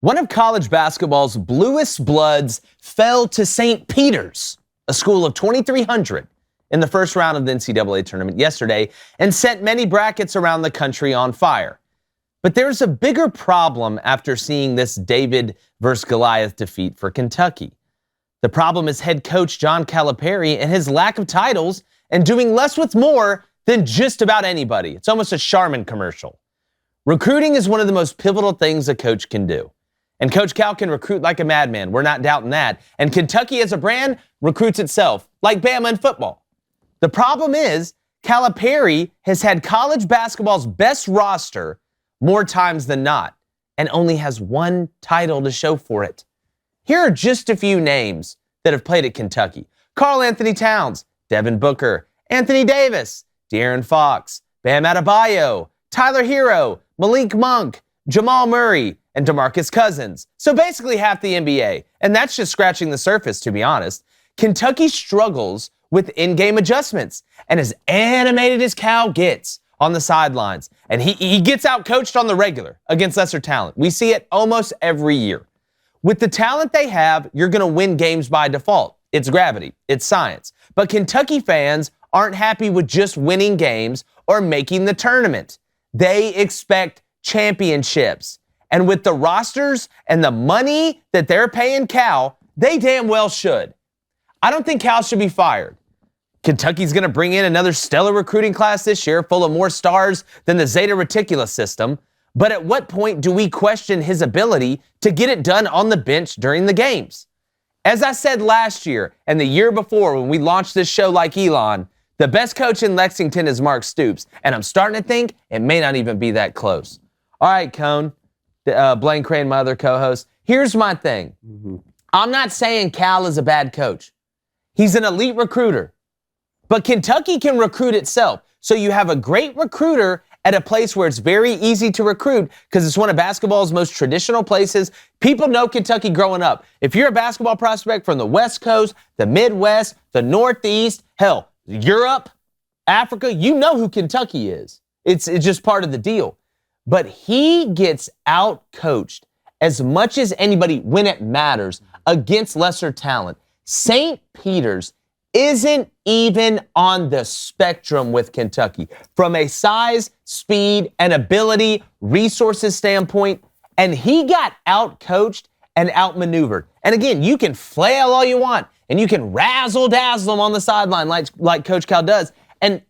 One of college basketball's bluest bloods fell to St. Peter's, a school of 2,300, in the first round of the NCAA tournament yesterday and set many brackets around the country on fire. But there's a bigger problem after seeing this David versus Goliath defeat for Kentucky. The problem is head coach John Calipari and his lack of titles and doing less with more than just about anybody. It's almost a Charmin commercial. Recruiting is one of the most pivotal things a coach can do. And Coach Cal can recruit like a madman. We're not doubting that. And Kentucky as a brand recruits itself, like Bama in football. The problem is, Calipari has had college basketball's best roster more times than not, and only has one title to show for it. Here are just a few names that have played at Kentucky. Karl Anthony Towns, Devin Booker, Anthony Davis, De'Aaron Fox, Bam Adebayo, Tyler Hero, Malik Monk, Jamal Murray, and DeMarcus Cousins. So basically half the NBA. And that's just scratching the surface, to be honest. Kentucky struggles with in-game adjustments. And as animated as Cal gets on the sidelines, and he gets out-coached on the regular against lesser talent. We see it almost every year. With the talent they have, you're going to win games by default. It's gravity. It's science. But Kentucky fans aren't happy with just winning games or making the tournament. They expect championships. And with the rosters and the money that they're paying Cal, they damn well should. I don't think Cal should be fired. Kentucky's going to bring in another stellar recruiting class this year, full of more stars than the Zeta Reticula system. But at what point do we question his ability to get it done on the bench during the games? As I said last year and the year before when we launched this show like Elon, the best coach in Lexington is Mark Stoops. And I'm starting to think it may not even be that close. All right, Cone. Blaine Crain, my other co-host. Here's my thing. I'm not saying Cal is a bad coach. He's an elite recruiter. But Kentucky can recruit itself. So you have a great recruiter at a place where it's very easy to recruit because it's one of basketball's most traditional places. People know Kentucky growing up. If you're a basketball prospect from the West Coast, the Midwest, the Northeast, hell, Europe, Africa, you know who Kentucky is. It's just part of the deal. But he gets out-coached as much as anybody when it matters against lesser talent. St. Peter's isn't even on the spectrum with Kentucky from a size, speed, and ability, resources standpoint, and he got out-coached and outmaneuvered. And again, you can flail all you want, and you can razzle-dazzle him on the sideline like Coach Cal does. And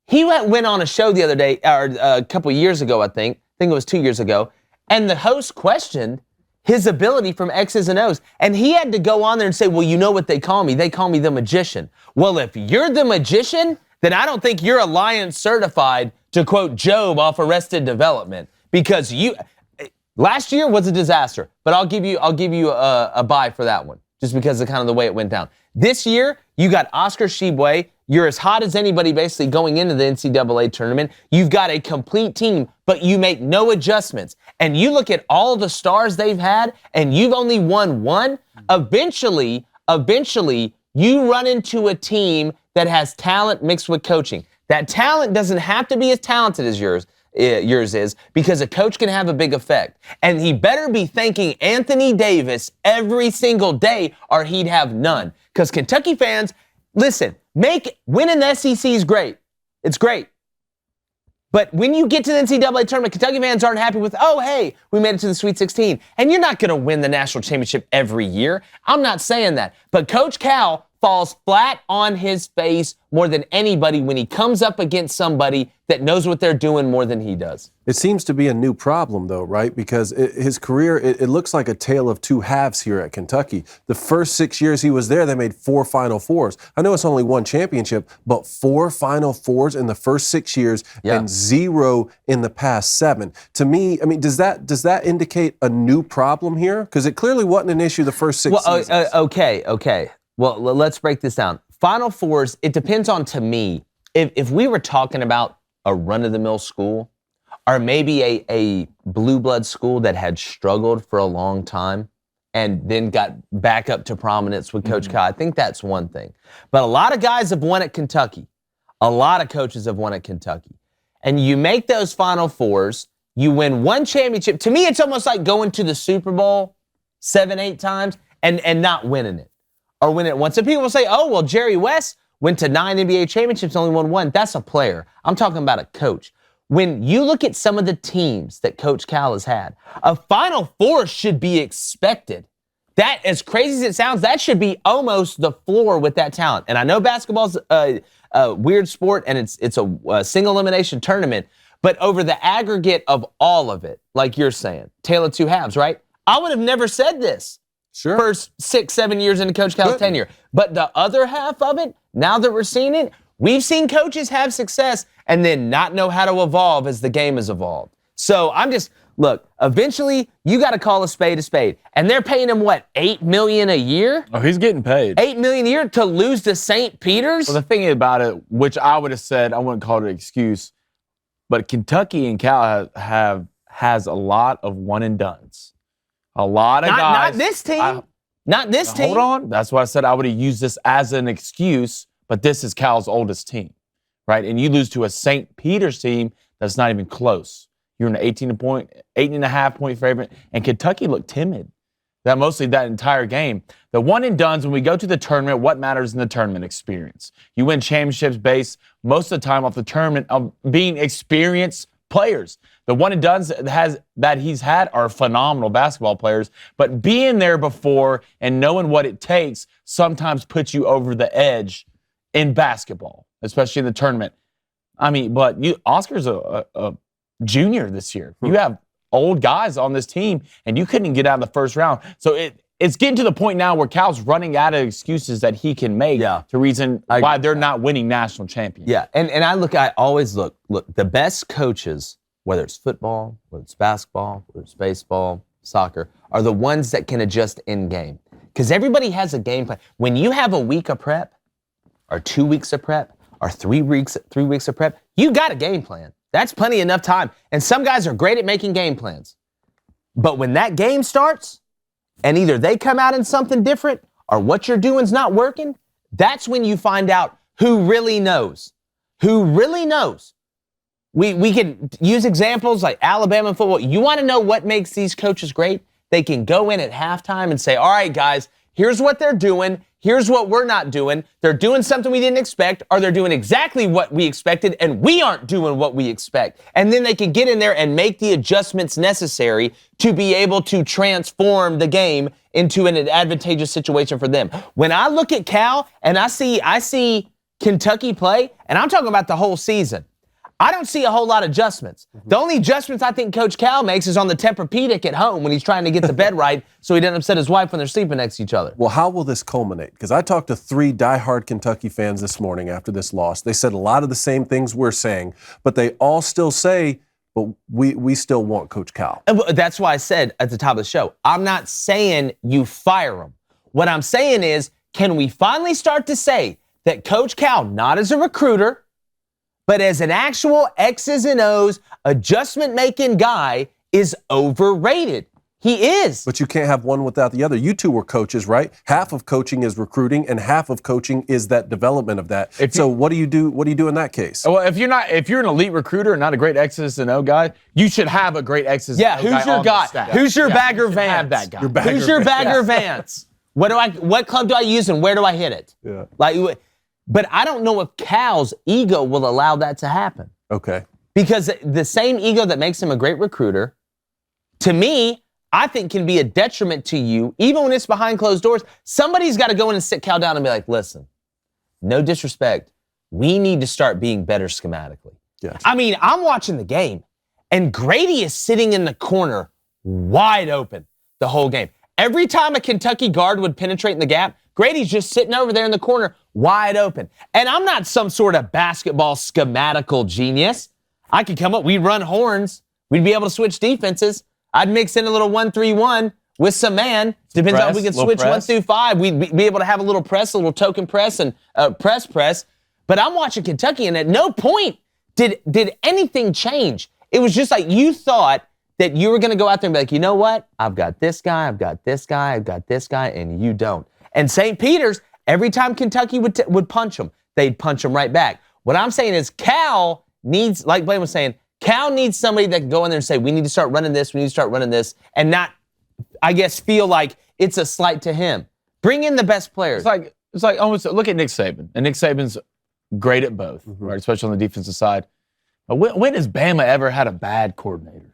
he went on a show the other day, or a couple years ago, I think it was 2 years ago, and the host questioned his ability from X's and O's. And he had to go on there and say, well, you know what they call me? They call me the magician. Well, if you're the magician, then I don't think you're a lion certified, to quote Job off Arrested Development, because last year was a disaster. But I'll give you a bye for that one, just because of kind of the way it went down. This year, you got Oscar Tshiebwe. You're as hot as anybody basically going into the NCAA tournament. You've got a complete team, but you make no adjustments. And you look at all the stars they've had, and you've only won one. Eventually, you run into a team that has talent mixed with coaching. That talent doesn't have to be as talented as yours is, because a coach can have a big effect. And he better be thanking Anthony Davis every single day, or he'd have none. Because Kentucky fans, listen, winning the SEC is great. It's great. But when you get to the NCAA tournament, Kentucky fans aren't happy with, oh, hey, we made it to the Sweet 16. And you're not going to win the national championship every year. I'm not saying that. But Coach Cal falls flat on his face more than anybody when he comes up against somebody that knows what they're doing more than he does. It seems to be a new problem, though, right? Because his career, it looks like a tale of two halves here at Kentucky. The first 6 years he was there, they made 4 Final Fours. I know it's only one championship, but 4 Final Fours in the first 6 years and 0 in the past 7. To me, I mean, does that indicate a new problem here? Because it clearly wasn't an issue the first 6 seasons. Okay. Well, let's break this down. Final Fours, it depends on, to me, if we were talking about a run-of-the-mill school, or maybe a blue blood school that had struggled for a long time and then got back up to prominence with Coach Cal, I think that's one thing. But a lot of guys have won at Kentucky. A lot of coaches have won at Kentucky. And you make those Final Fours, You win one championship. To me, it's almost like going to the Super Bowl 7, 8 times and not winning it. Or winning it once. And people will say, oh, well, Jerry West went to 9 NBA championships, only won 1. That's a player. I'm talking about a coach. When you look at some of the teams that Coach Cal has had, a Final Four should be expected. That, as crazy as it sounds, that should be almost the floor with that talent. And I know basketball's a weird sport and it's a single elimination tournament, but over the aggregate of all of it, like you're saying, tale of two halves, right? I would have never said this. Sure. First 6, 7 years into Coach Cal's tenure. But the other half of it, now that we're seeing it, we've seen coaches have success and then not know how to evolve as the game has evolved. So look, eventually you got to call a spade a spade. And they're paying him, what, $8 million a year? Oh, he's getting paid. $8 million a year to lose to St. Peter's? Well, the thing about it, which I would have said, I wouldn't call it an excuse, but Kentucky and Cal has a lot of one and dones. A lot of guys. Not this team. Not this team. Hold on. That's why I said I would have used this as an excuse, but this is Cal's oldest team, right? And you lose to a St. Peter's team that's not even close. You're an 18.5 point favorite, and Kentucky looked timid. Mostly that entire game. The one and dones, when we go to the tournament, what matters in the tournament? Experience. You win championships based most of the time off the tournament of being experienced players. The one and dones that he's had are phenomenal basketball players, but being there before and knowing what it takes sometimes puts you over the edge in basketball, especially in the tournament. I mean, but Oscar's a junior this year. You have old guys on this team, and you couldn't get out of the first round. So it's getting to the point now where Cal's running out of excuses that he can make to reason why they're not winning national champions. Yeah, and I always look, the best coaches, whether it's football, whether it's basketball, whether it's baseball, soccer, are the ones that can adjust in game. Because everybody has a game plan. When you have a week of prep, or 2 weeks of prep, or 3 weeks of prep, you got a game plan. That's plenty enough time. And some guys are great at making game plans. But when that game starts, and either they come out in something different, or what you're doing's not working, that's when you find out who really knows. Who really knows. We can use examples like Alabama football. You want to know what makes these coaches great? They can go in at halftime and say, all right, guys, here's what they're doing. Here's what we're not doing. They're doing something we didn't expect, or they're doing exactly what we expected, and we aren't doing what we expect. And then they can get in there and make the adjustments necessary to be able to transform the game into an advantageous situation for them. When I look at Cal and I see Kentucky play, and I'm talking about the whole season, I don't see a whole lot of adjustments. The only adjustments I think Coach Cal makes is on the Tempur-Pedic at home when he's trying to get the bed right so he doesn't upset his wife when they're sleeping next to each other. Well, how will this culminate? Because I talked to 3 diehard Kentucky fans this morning after this loss. They said a lot of the same things we're saying, but they all still say, but we still want Coach Cal. That's why I said at the top of the show, I'm not saying you fire him. What I'm saying is, can we finally start to say that Coach Cal, not as a recruiter, but as an actual X's and O's adjustment-making guy, is overrated? He is. But you can't have one without the other. You two were coaches, right? Half of coaching is recruiting, and half of coaching is that development of that. So what do you do? What do you do in that case? Well, if you're an elite recruiter and not a great X's and O guy, you should have a great X's and O guy. Yeah, who's your guy? Who's your Bagger Vance? Have that guy. Who's your Bagger Vance? What club do I use and where do I hit it? Yeah. But I don't know if Cal's ego will allow that to happen. Okay. Because the same ego that makes him a great recruiter, to me, I think can be a detriment to you, even when it's behind closed doors. Somebody's got to go in and sit Cal down and be like, listen, no disrespect, we need to start being better schematically. Yes. I mean, I'm watching the game, and Grady is sitting in the corner wide open the whole game. Every time a Kentucky guard would penetrate in the gap, Grady's just sitting over there in the corner wide open. And I'm not some sort of basketball schematical genius. I could come up, we'd run horns, we'd be able to switch defenses. I'd mix in a little 1-3-1 with some man. Depends on if we can switch 1 through 5. We'd be able to have a little press, a little token press, and press. But I'm watching Kentucky, and at no point did anything change. It was just like you thought that you were going to go out there and be like, you know what? I've got this guy, I've got this guy, I've got this guy, and you don't. And St. Peter's, every time Kentucky would punch them, they'd punch them right back. What I'm saying is Cal needs, like Blaine was saying, Cal needs somebody that can go in there and say, we need to start running this, and not, I guess, feel like it's a slight to him. Bring in the best players. It's like almost, look at Nick Saban. And Nick Saban's great at both, right? Especially on the defensive side. But when has Bama ever had a bad coordinator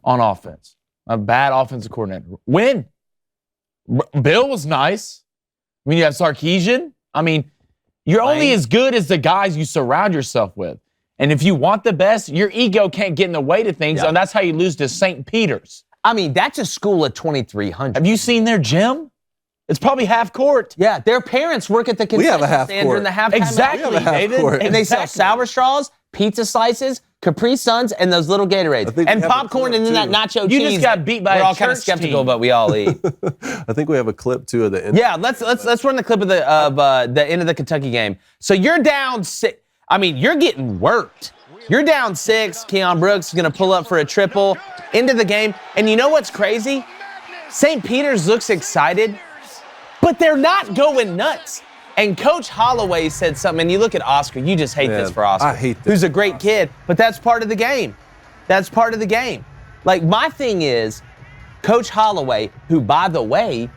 on offense? A bad offensive coordinator? When? Bill was nice. I mean, you have Sarkisian. I mean, you're only as good as the guys you surround yourself with. And if you want the best, your ego can't get in the way to things, and that's how you lose to St. Peter's. I mean, that's a school of 2,300. Have you seen their gym? It's probably half court. Yeah, their parents work at the concession stand during the halftime. Exactly, David. And they sell sour straws, pizza slices, Capri Suns, and those little Gatorades. And popcorn, and then that nacho cheese. You just got beat by a church team. We're all kind of skeptical, but we all eat. I think we have a clip, too, of the end. Yeah, let's run the clip of the end of the Kentucky game. So you're down 6. I mean, you're getting worked. You're down 6. Keon Brooks is going to pull up for a triple into the game. And you know what's crazy? St. Peter's looks excited, but they're not going nuts. And Coach Holloway said something, and you look at Oscar, you just hate this for Oscar. I hate this. Who's a great kid, but that's part of the game. That's part of the game. Like, my thing is, Coach Holloway, who, by the way,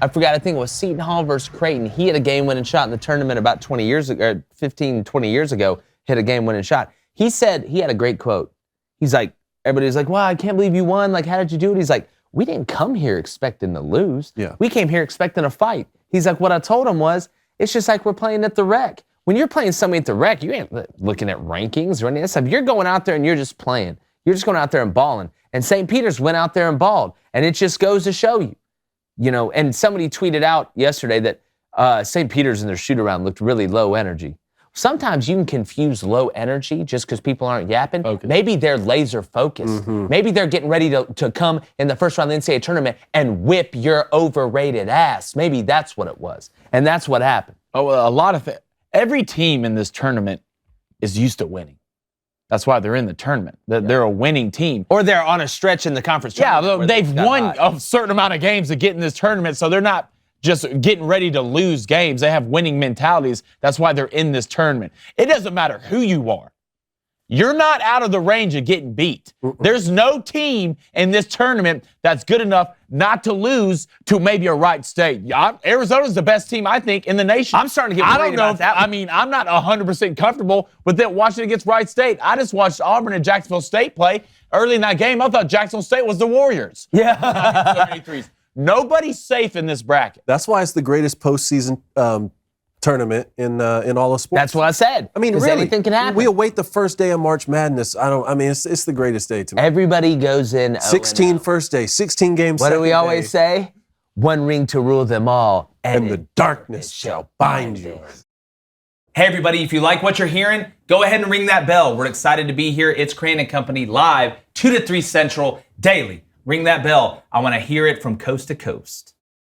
I forgot, I think it was Seton Hall versus Creighton. He had a game-winning shot in the tournament about 20 years ago, 15, 20 years ago, hit a game-winning shot. He said, he had a great quote. He's like, everybody's like, wow, I can't believe you won. Like, how did you do it? He's like, we didn't come here expecting to lose. Yeah. We came here expecting a fight. He's like, what I told him was, it's just like we're playing at the Rec. When you're playing somebody at the Rec, you ain't looking at rankings or any of that stuff. You're going out there and you're just playing. You're just going out there and balling. And St. Peter's went out there and balled. And it just goes to show you, you know, and somebody tweeted out yesterday that St. Peter's in their shoot-around looked really low energy. Sometimes you can confuse low energy just because people aren't yapping. Focus. Maybe they're laser focused. Maybe they're getting ready to come in the first round of the NCAA tournament and whip your overrated ass. Maybe that's what it was. And that's what happened. Oh, well, a lot of it. Every team in this tournament is used to winning. That's why they're in the tournament. They're a winning team. Or they're on a stretch in the conference tournament. Yeah, they've won a certain amount of games to get in this tournament, so they're not just getting ready to lose games. They have winning mentalities. That's why they're in this tournament. It doesn't matter who you are. You're not out of the range of getting beat. There's no team in this tournament that's good enough not to lose to maybe a Wright State. Arizona's the best team, I think, in the nation. I'm starting to get worried about that. I mean, I'm not 100% comfortable with it watching against Wright State. I just watched Auburn and Jacksonville State play early in that game. I thought Jacksonville State was the Warriors. Yeah. So many threes. Nobody's safe in this bracket. That's why it's the greatest postseason tournament in all of sports. That's what I said. I mean, really, anything can happen. We await the first day of March Madness. It's the greatest day to me. Everybody goes in 16 first day, 16 games. What do we always say? One ring to rule them all, and the darkness shall bind you. Hey everybody, if you like what you're hearing, go ahead and ring that bell. We're excited to be here. It's Crain and Company live 2 to 3 Central daily. Ring that bell. I want to hear it from coast to coast.